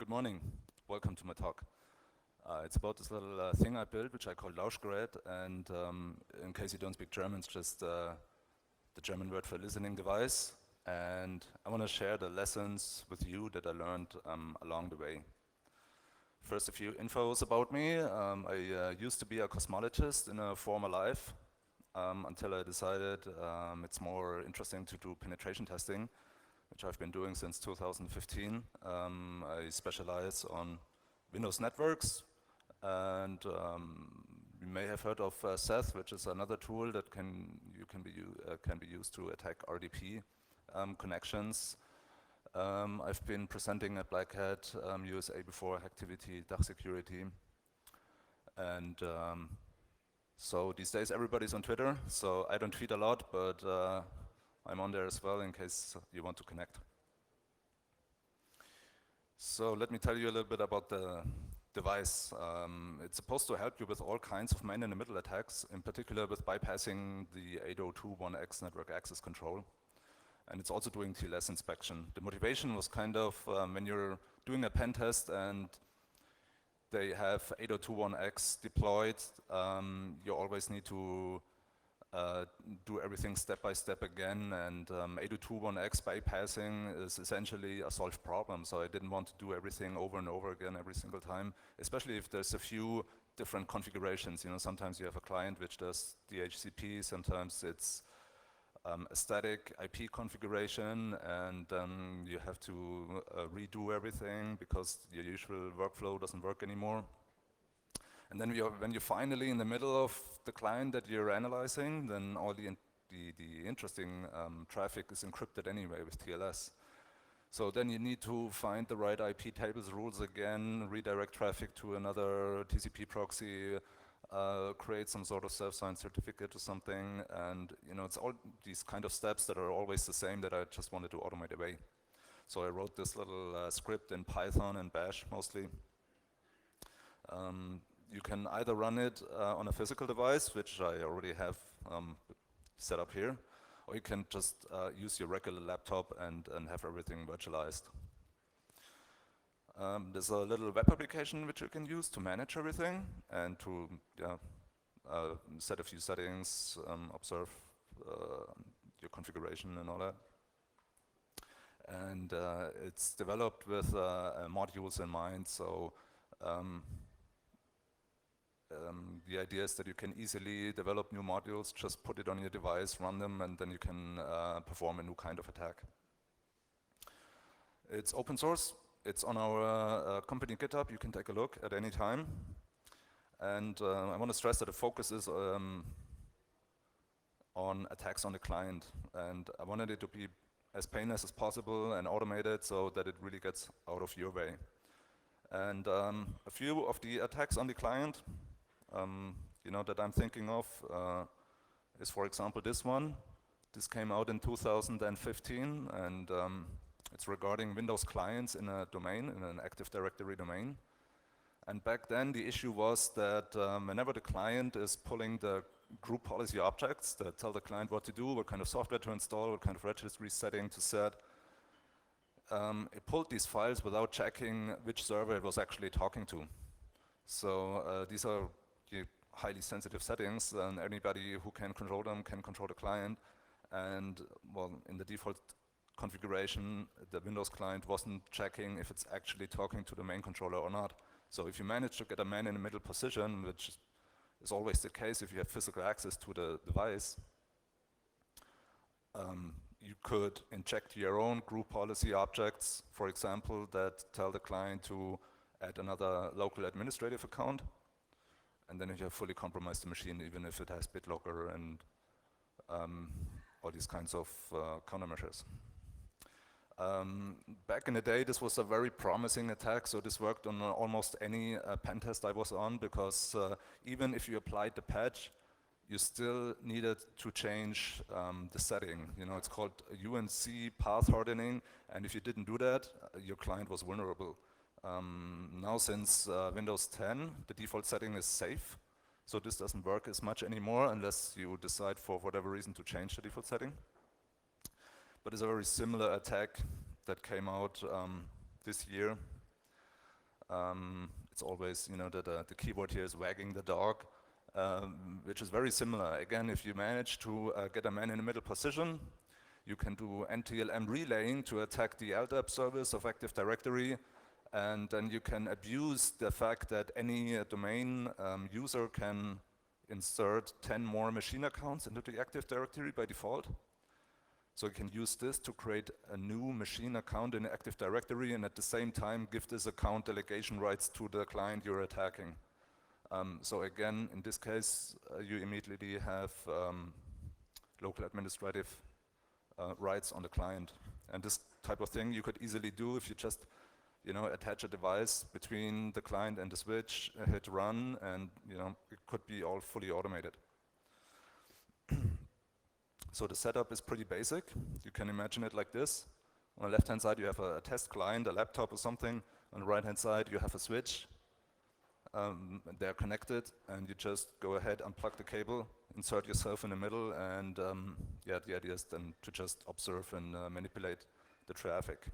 Good morning. Welcome to my talk. It's about this little thing I built, which I call Lauschgert, and in case you don't speak German, it's just the German word for listening device. And I want to share the lessons with you that I learned along the way. First, a few infos about me. I used to be a cosmologist in a former life until I decided it's more interesting to do penetration testing, which I've been doing since 2015. I specialize on Windows networks, and you may have heard of Seth, which is another tool that can be used to attack RDP connections. I've been presenting at Black Hat USA before, Hacktivity, DACH Security, and so these days everybody's on Twitter, so I don't tweet a lot, but I'm on there as well in case you want to connect. So let me tell you a little bit about the device. It's supposed to help you with all kinds of man-in-the-middle attacks, in particular with bypassing the 802.1x network access control. And it's also doing TLS inspection. The motivation was kind of when you're doing a pen test and they have 802.1x deployed, you always need to do everything step by step again, and 802.1x bypassing is essentially a solved problem, so I didn't want to do everything over and over again every single time, especially if there's a few different configurations. You know, sometimes you have a client which does DHCP, sometimes it's a static IP configuration, and then you have to redo everything because your usual workflow doesn't work anymore. And then when you're finally in the middle of the client that you're analyzing, then all the interesting traffic is encrypted anyway with TLS. So then you need to find the right IP tables rules again, redirect traffic to another TCP proxy, create some sort of self-signed certificate or something, and you know, it's all these kind of steps that are always the same that I just wanted to automate away. So I wrote this little script in Python and Bash mostly. You can either run it on a physical device, which I already have set up here, or you can just use your regular laptop and have everything virtualized. There's a little web application which you can use to manage everything and to set a few settings, observe your configuration and all that. And it's developed with modules in mind, so the idea is that you can easily develop new modules, just put it on your device, run them, and then you can perform a new kind of attack. It's open source. It's on our company GitHub. You can take a look at any time. And I want to stress that the focus is on attacks on the client. And I wanted it to be as painless as possible and automated so that it really gets out of your way. And a few of the attacks on the client you know, that I'm thinking of is, for example, this one. This came out in 2015, and it's regarding Windows clients in a domain, in an Active Directory domain. And back then, the issue was that whenever the client is pulling the group policy objects that tell the client what to do, what kind of software to install, what kind of registry setting to set, it pulled these files without checking which server it was actually talking to. So these are highly sensitive settings, and anybody who can control them can control the client. And well, in the default configuration, the Windows client wasn't checking if it's actually talking to the main controller or not. So if you manage to get a man-in-the-middle position, which is always the case if you have physical access to the device, you could inject your own group policy objects, for example, that tell the client to add another local administrative account, and then you have fully compromised the machine, even if it has BitLocker and all these kinds of countermeasures. Back in the day, this was a very promising attack, so this worked on almost any pen test I was on, because even if you applied the patch, you still needed to change the setting. You know, it's called UNC path hardening, and if you didn't do that, your client was vulnerable. Now since Windows 10, the default setting is safe, so this doesn't work as much anymore unless you decide for whatever reason to change the default setting. But it's a very similar attack that came out this year. It's always, the keyword here is wagging the dog, which is very similar. Again, if you manage to get a man in the middle position, you can do NTLM relaying to attack the LDAP service of Active Directory, and then you can abuse the fact that any domain user can insert 10 more machine accounts into the Active Directory by default. So you can use this to create a new machine account in the Active Directory and at the same time give this account delegation rights to the client you're attacking. So again, in this case, you immediately have local administrative rights on the client. And this type of thing you could easily do if you just attach a device between the client and the switch, hit run, and it could be all fully automated. So the setup is pretty basic. You can imagine it like this. On the left-hand side, you have a test client, a laptop or something. On the right-hand side, you have a switch. They're connected, and you just go ahead, unplug the cable, insert yourself in the middle, and the idea is then to just observe and manipulate the traffic.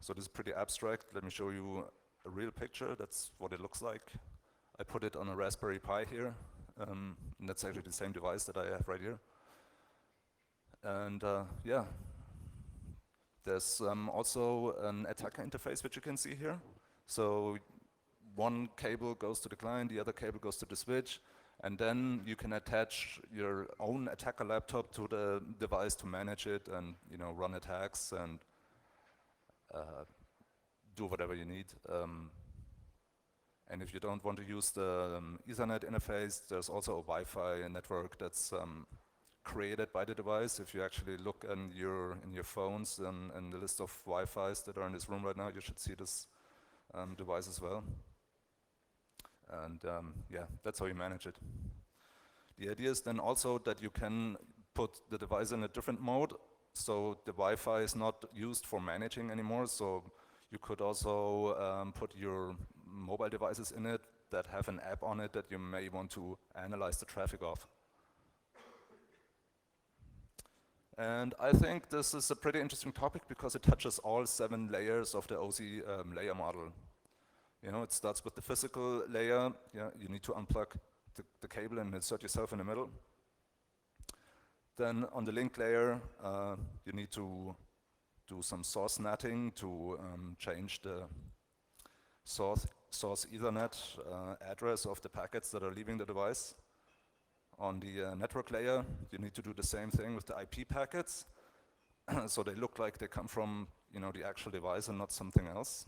So this is pretty abstract. Let me show you a real picture. That's what it looks like. I put it on a Raspberry Pi here. And that's actually the same device that I have right here. And there's also an attacker interface which you can see here. So one cable goes to the client, the other cable goes to the switch, and then you can attach your own attacker laptop to the device to manage it and run attacks and do whatever you need. And if you don't want to use the Ethernet interface, there's also a Wi-Fi network that's created by the device. If you actually look in your phones and the list of Wi-Fis that are in this room right now, you should see this device as well. And that's how you manage it. The idea is then also that you can put the device in a different mode, so the Wi-Fi is not used for managing anymore. So you could also put your mobile devices in it that have an app on it that you may want to analyze the traffic of. And I think this is a pretty interesting topic because it touches all 7 layers of the OC layer model. It starts with the physical layer. You need to unplug the cable and insert yourself in the middle. Then on the link layer, you need to do some source netting to change the source Ethernet address of the packets that are leaving the device. On the network layer, you need to do the same thing with the IP packets, so they look like they come from the actual device and not something else.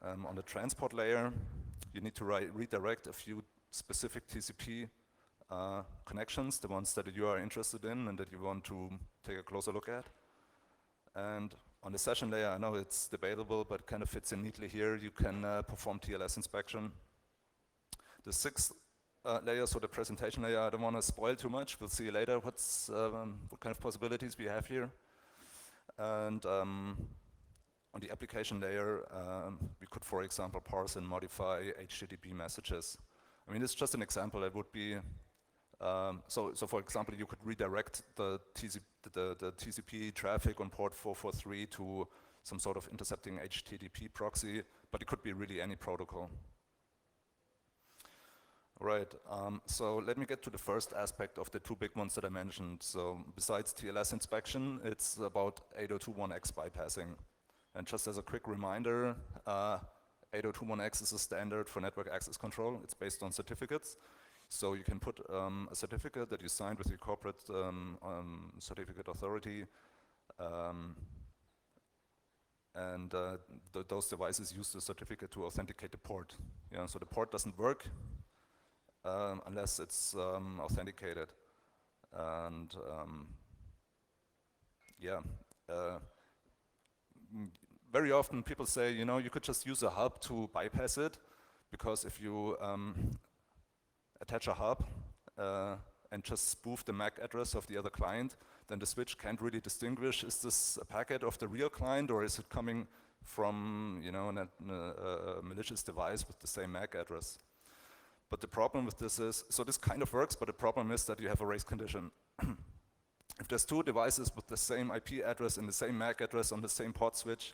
On the transport layer, you need to redirect a few specific TCP connections, the ones that you are interested in and that you want to take a closer look at. And on the session layer, I know it's debatable, but kind of fits in neatly here. You can perform TLS inspection. The 6th layer, so the presentation layer, I don't want to spoil too much. We'll see later what kind of possibilities we have here. And on the application layer, we could, for example, parse and modify HTTP messages. I mean, it's just an example. It would be so for example, you could redirect the TCP traffic on port 443 to some sort of intercepting HTTP proxy, but it could be really any protocol. Right, so let me get to the first aspect of the 2 big ones that I mentioned. So besides TLS inspection, it's about 802.1x bypassing. And just as a quick reminder, 802.1x is a standard for network access control. It's based on certificates. So you can put a certificate that you signed with your corporate certificate authority, and those devices use the certificate to authenticate the port. So the port doesn't work unless it's authenticated. And very often people say, you could just use a hub to bypass it, because if you attach a hub and just spoof the MAC address of the other client, then the switch can't really distinguish, is this a packet of the real client or is it coming from a malicious device with the same MAC address. But the problem with this is, so this kind of works, but the problem is that you have a race condition. if there's two devices with the same IP address and the same MAC address on the same port switch,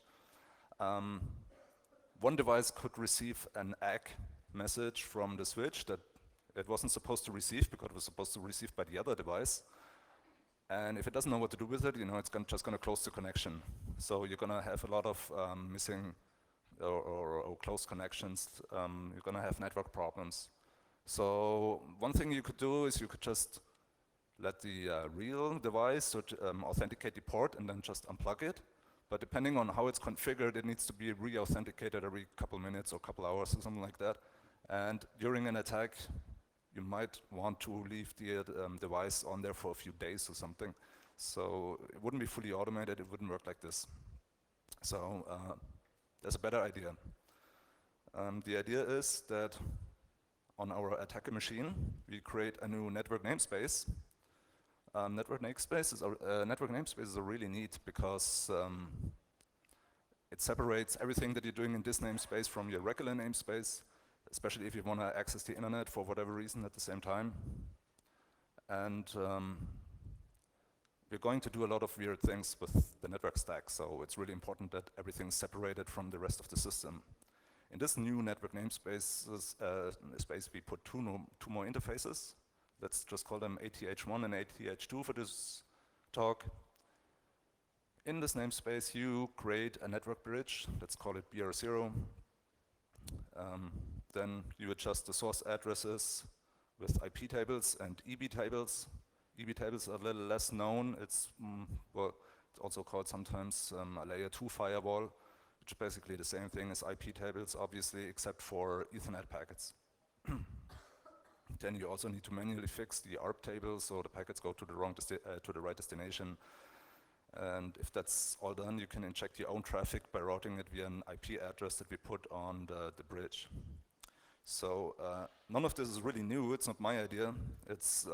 one device could receive an ACK message from the switch that it wasn't supposed to receive because it was supposed to receive by the other device. And if it doesn't know what to do with it, it's just going to close the connection. So you're going to have a lot of missing or closed connections. You're going to have network problems. So one thing you could do is you could just let the real device authenticate the port and then just unplug it. But depending on how it's configured, it needs to be re-authenticated every couple minutes or couple hours or something like that. And during an attack, you might want to leave the device on there for a few days or something. So it wouldn't be fully automated, it wouldn't work like this. So there's a better idea. The idea is that on our attacker machine, we create a new network namespace. Network namespace is really neat because it separates everything that you're doing in this namespace from your regular namespace, especially if you want to access the internet for whatever reason at the same time. And we're going to do a lot of weird things with the network stack, so it's really important that everything's separated from the rest of the system. In this new network namespace space, we put two more interfaces. Let's just call them ATH1 and ATH2 for this talk. In this namespace, you create a network bridge. Let's call it BR0. Then you adjust the source addresses with IP tables and EB tables. EB tables are a little less known. It's also called sometimes a layer 2 firewall, which is basically the same thing as IP tables, obviously, except for Ethernet packets. Then you also need to manually fix the ARP table so the packets go to the right destination. And if that's all done, you can inject your own traffic by routing it via an IP address that we put on the bridge. So none of this is really new. It's not my idea. It's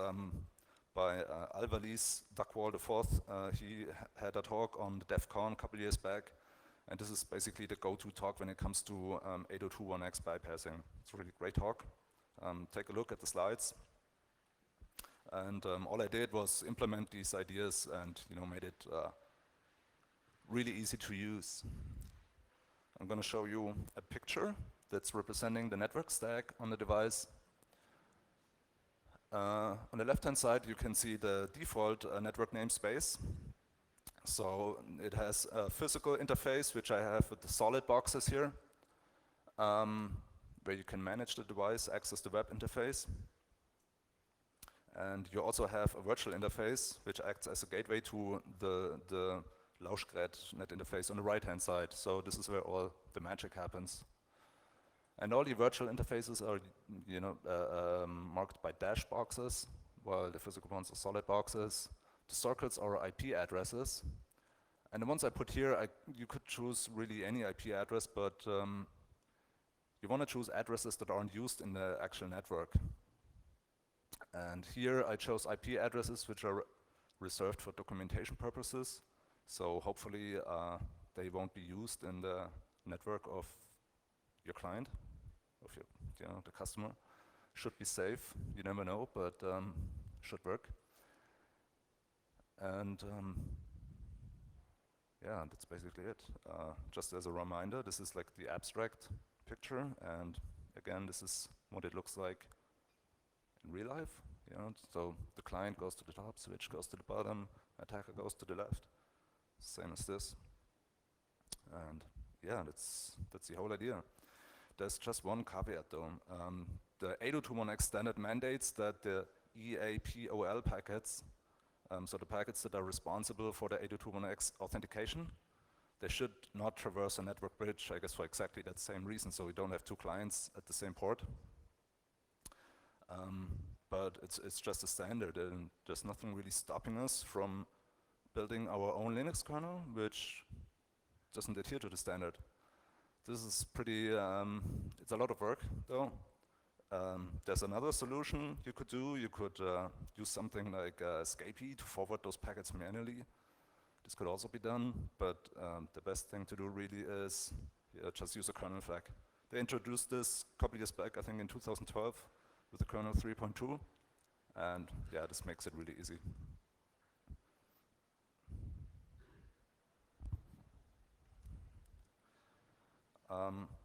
by Alvarez Duckwall IV. He had a talk on the DEF CON a couple years back. And this is basically the go-to talk when it comes to 802.1x bypassing. It's a really great talk. Take a look at the slides. And all I did was implement these ideas and made it really easy to use. I'm going to show you a picture that's representing the network stack on the device. On the left-hand side, you can see the default network namespace. So it has a physical interface, which I have with the solid boxes here, where you can manage the device, access the web interface. And you also have a virtual interface, which acts as a gateway to the Lauschgert net interface on the right-hand side. So this is where all the magic happens. And all the virtual interfaces are marked by dash boxes, while the physical ones are solid boxes. The circles are IP addresses. And the ones I put here, you could choose really any IP address, but you want to choose addresses that aren't used in the actual network. And here I chose IP addresses which are reserved for documentation purposes. So hopefully they won't be used in the network of your client, of the customer. Should be safe, you never know, but should work. And yeah, that's basically it. Just as a reminder, this is like the abstract picture, and again, this is what it looks like in real life. So the client goes to the top, switch goes to the bottom, attacker goes to the left. Same as this. And yeah, that's the whole idea. There's just one caveat though. The 802.1x standard mandates that the EAPOL packets, so the packets that are responsible for the 802.1x authentication, they should not traverse a network bridge, I guess for exactly that same reason, so we don't have two clients at the same port. But it's just a standard, and there's nothing really stopping us from building our own Linux kernel, which doesn't adhere to the standard. This is pretty, it's a lot of work though. There's another solution you could do. You could use something like Scapy to forward those packets manually. This could also be done, but the best thing to do really is just use a kernel flag. They introduced this a couple years back, I think in 2012, with the kernel 3.2, and yeah, this makes it really easy.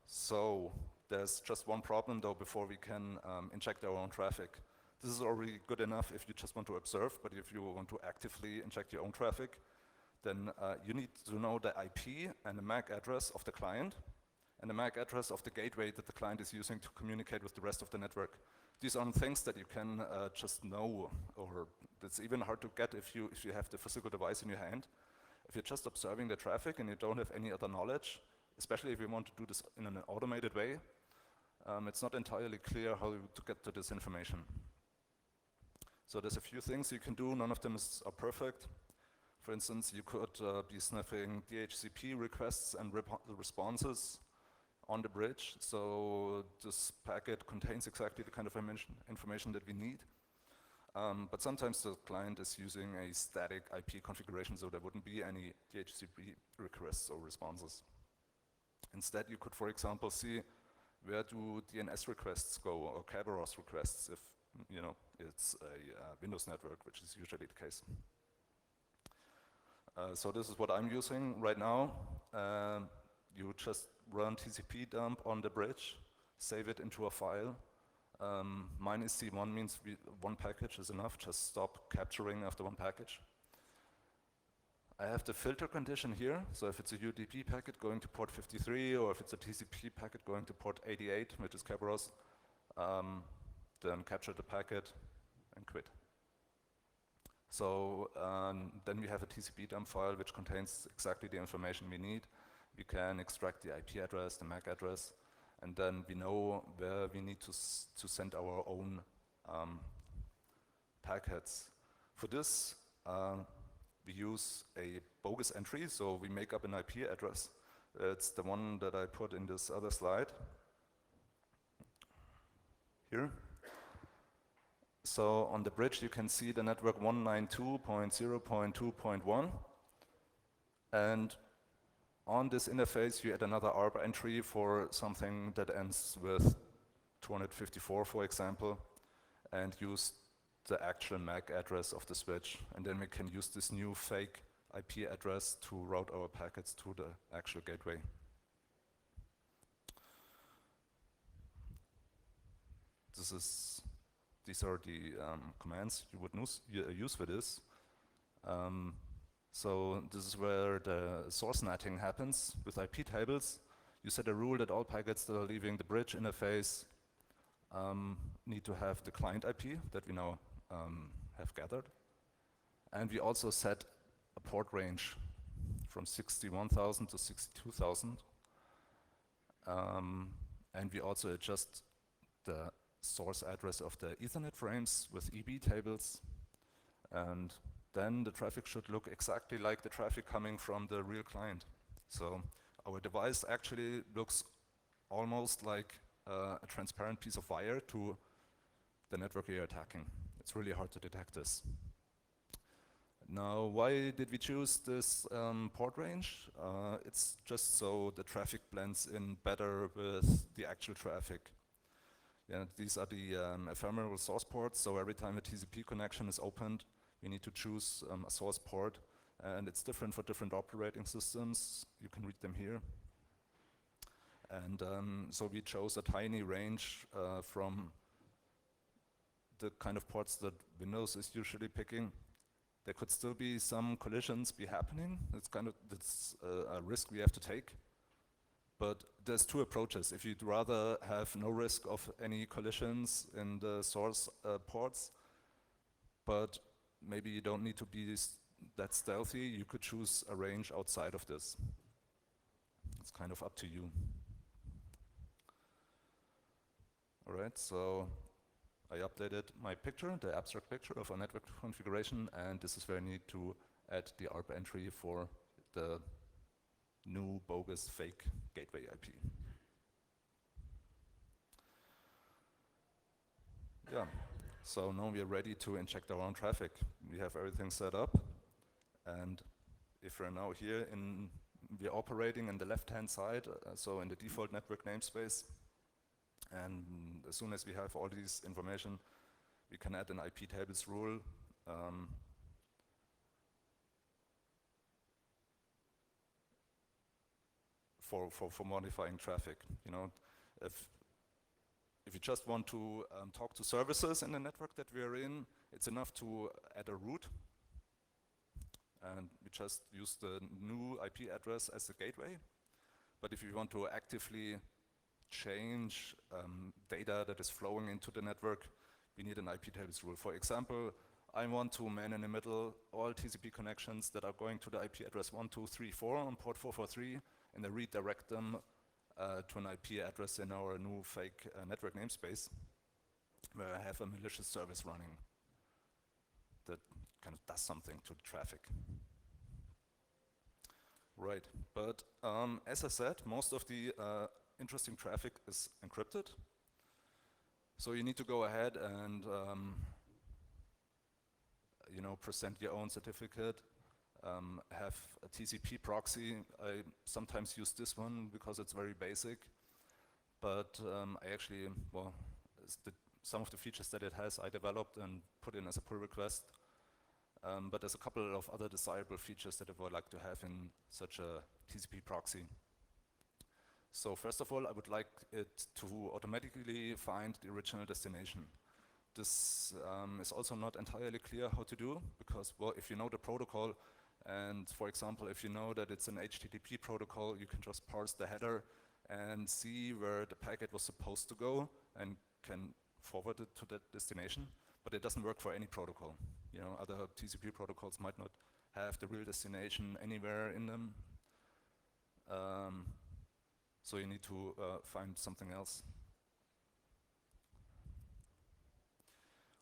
So there's just one problem though before we can inject our own traffic. This is already good enough if you just want to observe, but if you want to actively inject your own traffic, then you need to know the IP and the MAC address of the client and the MAC address of the gateway that the client is using to communicate with the rest of the network. These aren't things that you can just know, or it's even hard to get if you have the physical device in your hand. If you're just observing the traffic and you don't have any other knowledge, especially if you want to do this in an automated way, it's not entirely clear how to get to this information. So there's a few things you can do, none of them are perfect. For instance, you could be sniffing DHCP requests and responses on the bridge, so this packet contains exactly the kind of information that we need. But sometimes the client is using a static IP configuration, so there wouldn't be any DHCP requests or responses. Instead, you could, for example, see where do DNS requests go or Kerberos requests if it's a Windows network, which is usually the case. So this is what I'm using right now. You just run TCP dump on the bridge, save it into a file. Mine is C1, means one package is enough, just stop capturing after one package. I have the filter condition here, so if it's a UDP packet going to port 53, or if it's a TCP packet going to port 88, which is Kerberos, then capture the packet and quit. So then we have a TCP dump file which contains exactly the information we need. We can extract the IP address, the MAC address, and then we know where we need to send our own packets. For this, we use a bogus entry, so we make up an IP address. It's the one that I put in this other slide here. So on the bridge you can see the network 192.0.2.1, and on this interface you add another ARP entry for something that ends with 254, for example, and use the actual MAC address of the switch, and then we can use this new fake IP address to route our packets to the actual gateway. These are the commands you would use for this. So this is where the source netting happens with IP tables. You set a rule that all packets that are leaving the bridge interface need to have the client IP that we now have gathered. And we also set a port range from 61,000 to 62,000. And we also adjust the source address of the Ethernet frames with EB tables. And then the traffic should look exactly like the traffic coming from the real client. So our device actually looks almost like a transparent piece of wire to the network you're attacking. It's really hard to detect this. Now, why did we choose this port range? It's just so the traffic blends in better with the actual traffic. Yeah, these are the ephemeral source ports, so every time a TCP connection is opened, you need to choose a source port, and it's different for different operating systems. You can read them here. And so we chose a tiny range from the kind of ports that Windows is usually picking. There could still be some collisions happening. It's a risk we have to take. But there's two approaches. If you'd rather have no risk of any collisions in the source ports, but maybe you don't need to be that stealthy, you could choose a range outside of this. It's kind of up to you. All right, so I updated my picture, the abstract picture of a network configuration, and this is where I need to add the ARP entry for the new bogus fake gateway IP. Yeah, so now we are ready to inject our own traffic. We have everything set up, and if we're now here we're operating in the left-hand side, so in the default network namespace, and as soon as we have all this information, we can add an IP tables rule. for modifying traffic. You know, if you just want to talk to services in the network that we are in, it's enough to add a root, and we just use the new IP address as the gateway. But if you want to actively change data that is flowing into the network, we need an IP tables rule. For example, I want to man in the middle all TCP connections that are going to the IP address 1234 on port 443, and I redirect them to an IP address in our new fake network namespace, where I have a malicious service running that kind of does something to the traffic. Right, but as I said, most of the interesting traffic is encrypted. So you need to go ahead and you know, present your own certificate, have a TCP proxy. I sometimes use this one because it's very basic, but I actually, well, some of the features that it has I developed and put in as a pull request, but there's a couple of other desirable features that I would like to have in such a TCP proxy. So first of all, I would like it to automatically find the original destination. This is also not entirely clear how to do, because, well, if you know the protocol, and for example, if you know that it's an HTTP protocol, you can just parse the header and see where the packet was supposed to go and can forward it to that destination. But it doesn't work for any protocol. You know, other TCP protocols might not have the real destination anywhere in them. So you need to find something else.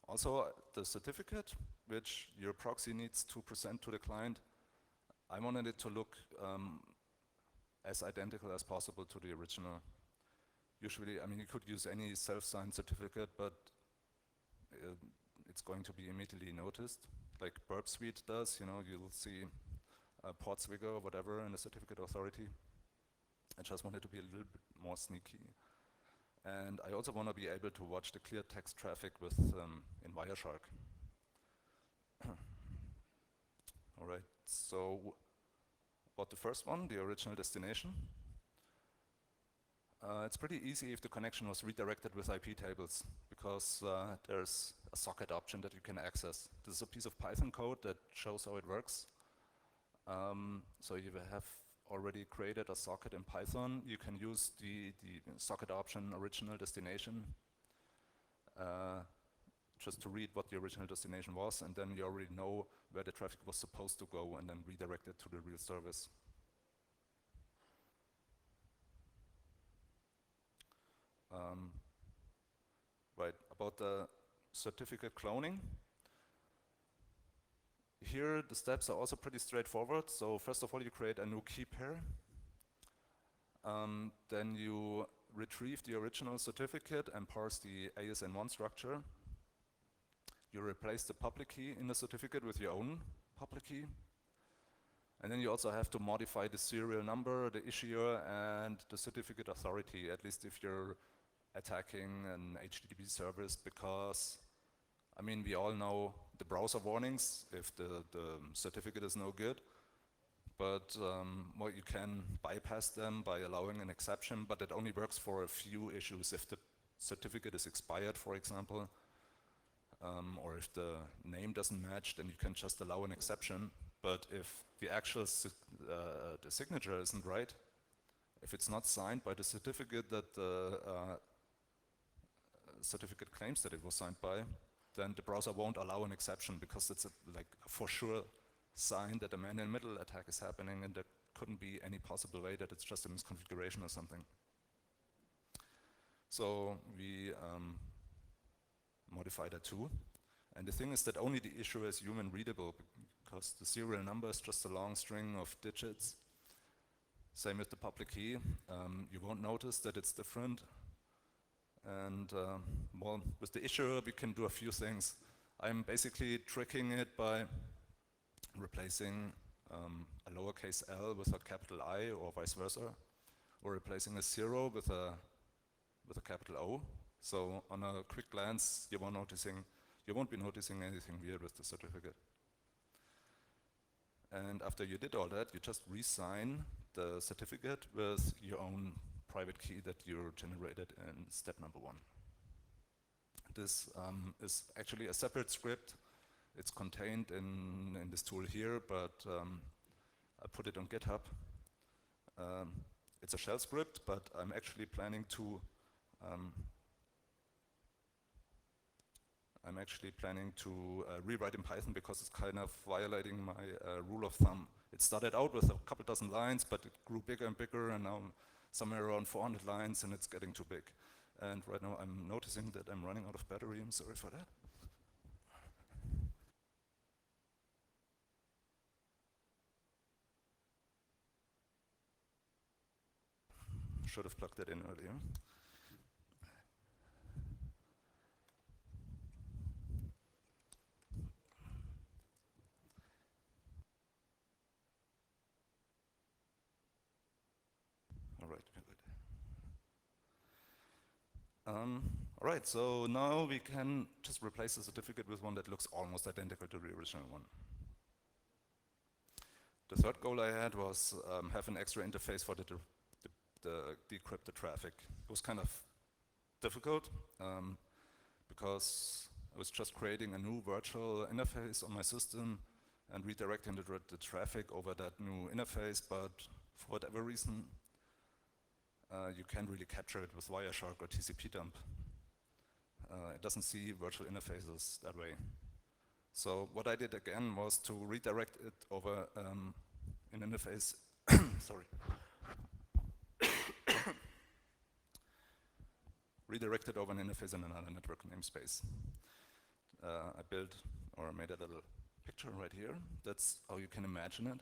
Also, the certificate, which your proxy needs to present to the client, I wanted it to look as identical as possible to the original. Usually, I mean, you could use any self-signed certificate, but it's going to be immediately noticed, like Burp Suite does. You know, you'll see port swigger or whatever in the certificate authority. I just wanted to be a little bit more sneaky. And I also want to be able to watch the clear text traffic with in Wireshark. All right, so about the first one, the original destination. It's pretty easy if the connection was redirected with IP tables, because there's a socket option that you can access. This is a piece of Python code that shows how it works. So you have already created a socket in Python. You can use the socket option original destination just to read what the original destination was, and then you already know where the traffic was supposed to go and then redirect it to the real service. Right, about the certificate cloning. Here the steps are also pretty straightforward. So first of all, you create a new key pair. Then you retrieve the original certificate and parse the ASN1 structure. You replace the public key in the certificate with your own public key. And then you also have to modify the serial number, the issuer, and the certificate authority, at least if you're attacking an HTTP service, because, I mean, we all know the browser warnings if the certificate is no good, but well, you can bypass them by allowing an exception, but it only works for a few issues. If the certificate is expired, for example, or if the name doesn't match, then you can just allow an exception. But if the actual the signature isn't right, if it's not signed by the certificate that the certificate claims that it was signed by, then the browser won't allow an exception, because it's like a for sure sign that a man-in-the-middle attack is happening, and there couldn't be any possible way that it's just a misconfiguration or something. So we modify that too. And the thing is that only the issuer is human readable, because the serial number is just a long string of digits. Same with the public key. You won't notice that it's different. And well, with the issuer, we can do a few things. I'm basically tricking it by replacing a lowercase l with a capital I, or vice versa, or replacing a 0 with a capital O. So on a quick glance, you won't be noticing anything weird with the certificate. And after you did all that, you just re-sign the certificate with your own private key that you generated in step number 1. This is actually a separate script. It's contained in this tool here, but I put it on GitHub. It's a shell script, but I'm actually planning to rewrite in Python because it's kind of violating my rule of thumb. It started out with a couple dozen lines, but it grew bigger and bigger, and now I'm somewhere around 400 lines, and it's getting too big. And right now I'm noticing that I'm running out of battery. I'm sorry for that. Should have plugged that in earlier. All right, we're good. All right, so now we can just replace the certificate with one that looks almost identical to the original one. The third goal I had was have an extra interface for the decrypted traffic. It was kind of difficult because I was just creating a new virtual interface on my system and redirecting the traffic over that new interface, but for whatever reason, you can't really capture it with Wireshark or TCP dump. It doesn't see virtual interfaces that way. So what I did again was to redirect it over an interface. Sorry. Redirected over an interface in another network namespace. I built or made a little picture right here. That's how you can imagine it.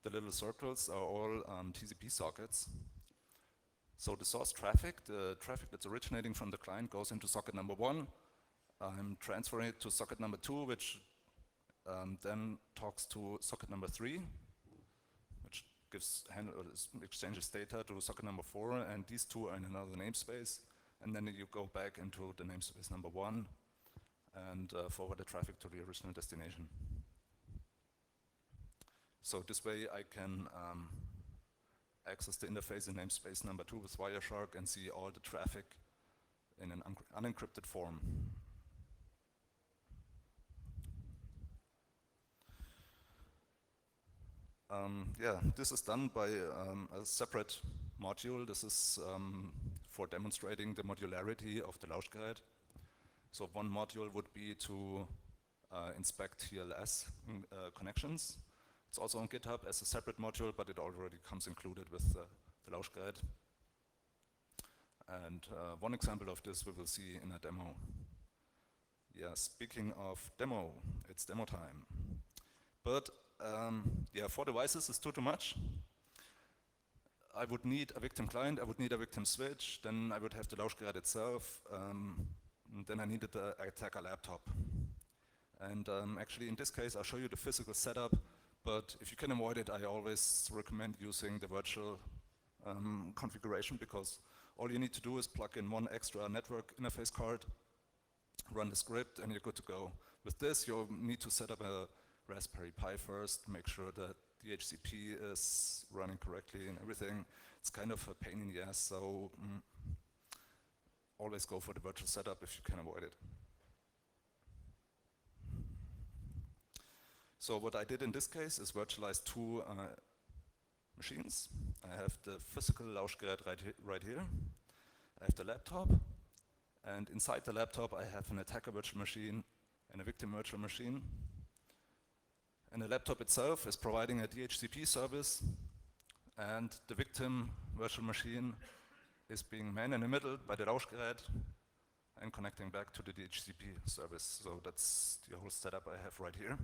The little circles are all TCP sockets. So the source traffic, the traffic that's originating from the client, goes into socket number 1. I'm transferring it to socket number 2, which then talks to socket number 3, which exchanges data to socket number 4, and these two are in another namespace. And then you go back into the namespace number 1 and forward the traffic to the original destination. So this way I can access the interface in namespace number 2 with Wireshark and see all the traffic in an unencrypted form. This is done by a separate module. This is for demonstrating the modularity of the Lauschgert. So one module would be to inspect TLS connections. It's also on GitHub as a separate module, but it already comes included with the Lauschgert. And one example of this we will see in a demo. Yeah, speaking of demo, it's demo time. But 4 devices is too much. I would need a victim client, I would need a victim switch, then I would have the Lauschgert itself, then I needed the attacker laptop. And actually in this case I'll show you the physical setup, but if you can avoid it, I always recommend using the virtual configuration, because all you need to do is plug in one extra network interface card, run the script, and you're good to go. With this, you'll need to set up a Raspberry Pi first, make sure that the DHCP is running correctly and everything. It's kind of a pain in the ass, so always go for the virtual setup if you can avoid it. So what I did in this case is virtualize 2 machines. I have the physical Lauschgert right here. I have the laptop, and inside the laptop I have an attacker virtual machine and a victim virtual machine. And the laptop itself is providing a DHCP service, and the victim virtual machine is being manned in the middle by the Lauschgert and connecting back to the DHCP service. So that's the whole setup I have right here.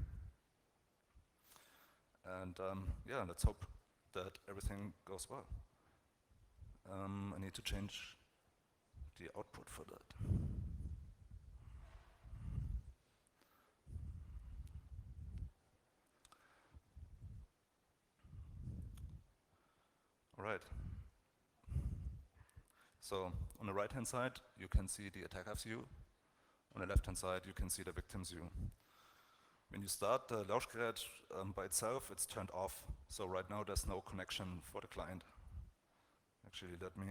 And let's hope that everything goes well. I need to change the output for that. All right. So on the right-hand side, you can see the attacker's view. On the left-hand side, you can see the victim's view. When you start Lauschgert by itself, it's turned off. So right now there's no connection for the client. Actually, let me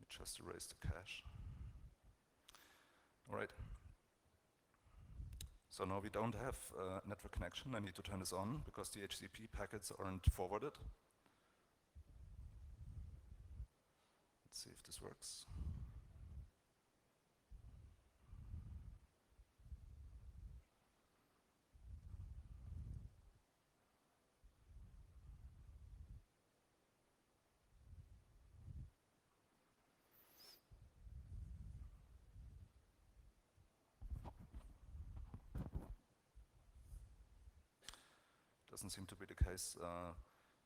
just erase the cache. All right. So now we don't have a network connection. I need to turn this on because the HTTP packets aren't forwarded. Let's see if this works. Doesn't seem to be the case.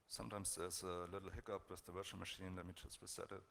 Sometimes there's a little hiccup with the virtual machine. Let me just reset it.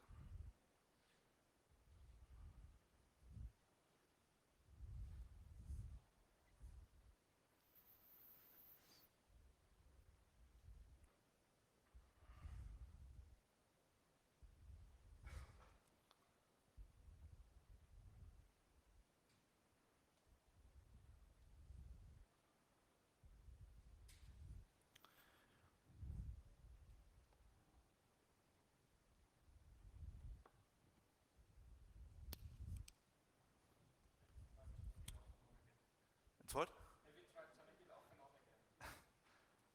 It's what? Maybe try turning it off and on again.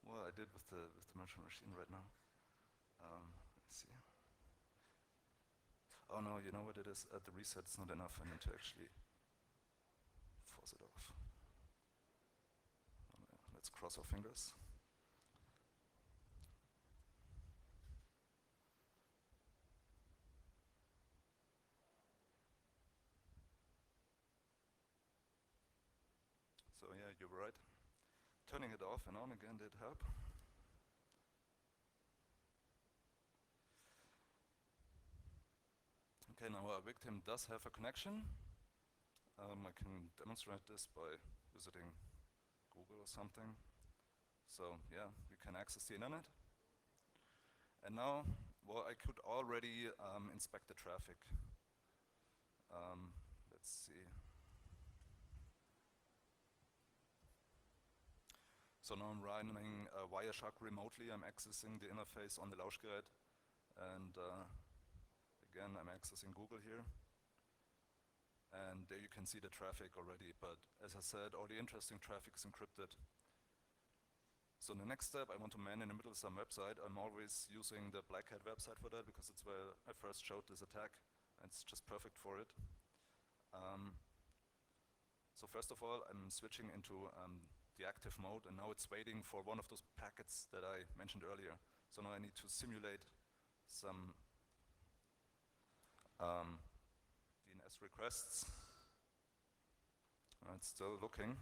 Well, I did with the virtual machine right now. Let's see. Oh no, you know what it is? At the reset, it's not enough. I need to actually force it off. Let's cross our fingers. So yeah, you were right. Turning it off and on again did help. Okay, now our victim does have a connection. I can demonstrate this by visiting Google or something. So yeah, we can access the internet. And now, well, I could already inspect the traffic. Let's see. So now I'm running Wireshark remotely. I'm accessing the interface on the Lauschgert. And again, I'm accessing Google here. And there you can see the traffic already. But as I said, all the interesting traffic is encrypted. So the next step, I want to man in the middle of some website. I'm always using the Black Hat website for that because it's where I first showed this attack. And it's just perfect for it. So first of all, I'm switching into the active mode, and now it's waiting for one of those packets that I mentioned earlier. So now I need to simulate some DNS requests. It's still looking.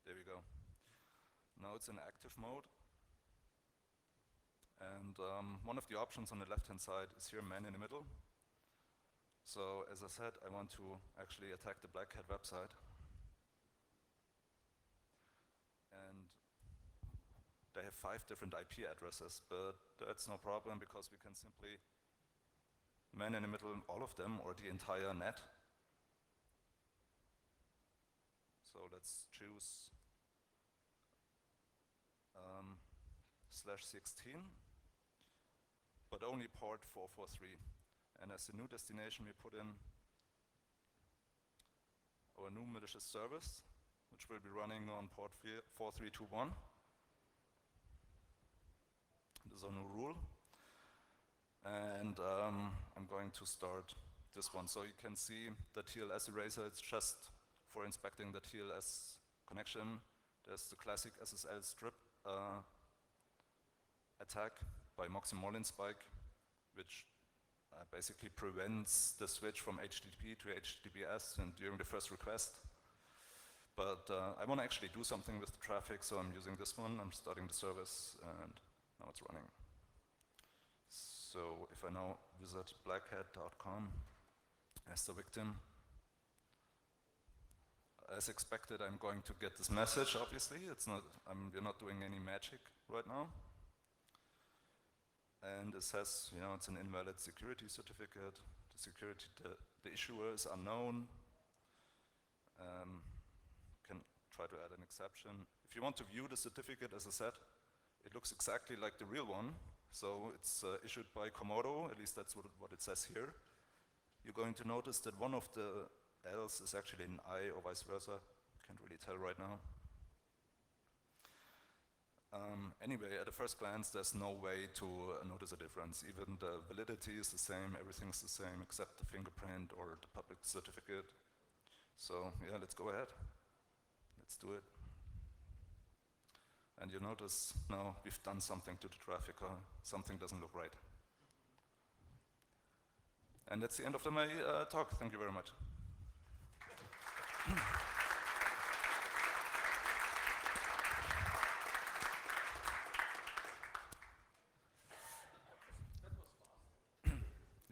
There we go. Now it's in active mode. And one of the options on the left-hand side is here, man in the middle. So as I said, I want to actually attack the Black Hat website. And they have 5 different IP addresses, but that's no problem because we can simply man in the middle all of them or the entire net. So let's choose /16. But only port 443. And as the new destination, we put in our new malicious service, which will be running on port 4321. This is our new rule. And I'm going to start this one. So you can see the TLS eraser, it's just for inspecting the TLS connection. There's the classic SSL strip attack by Moxie-Mollin-Spike, which basically prevents the switch from HTTP to HTTPS and during the first request. But I want to actually do something with the traffic, so I'm using this one. I'm starting the service, and now it's running. So if I now visit blackhat.com as the victim, as expected, I'm going to get this message, obviously. It's not, we're not doing any magic right now. And it says, you know, it's an invalid security certificate. The issuer is unknown. Can try to add an exception. If you want to view the certificate, as I said, it looks exactly like the real one. So it's issued by Komodo, at least that's what it says here. You're going to notice that one of the L's is actually an I or vice versa. Can't really tell right now. Anyway, at a first glance, there's no way to notice a difference. Even the validity is the same, everything's the same except the fingerprint or the public certificate. So yeah, let's go ahead. Let's do it. And you notice now we've done something to the traffic, something doesn't look right. And that's the end of my talk. Thank you very much.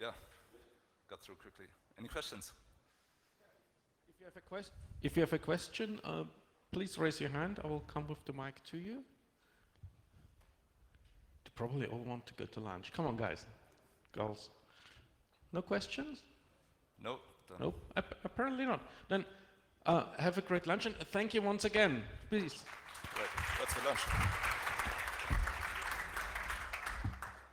Yeah, got through quickly. Any questions? If you have a question, please raise your hand. I will come with the mic to you. They probably all want to go to lunch. Come on, guys, girls. No questions? Nope. Nope. Apparently not. Then have a great lunch and thank you once again. Please. Right. That's for lunch.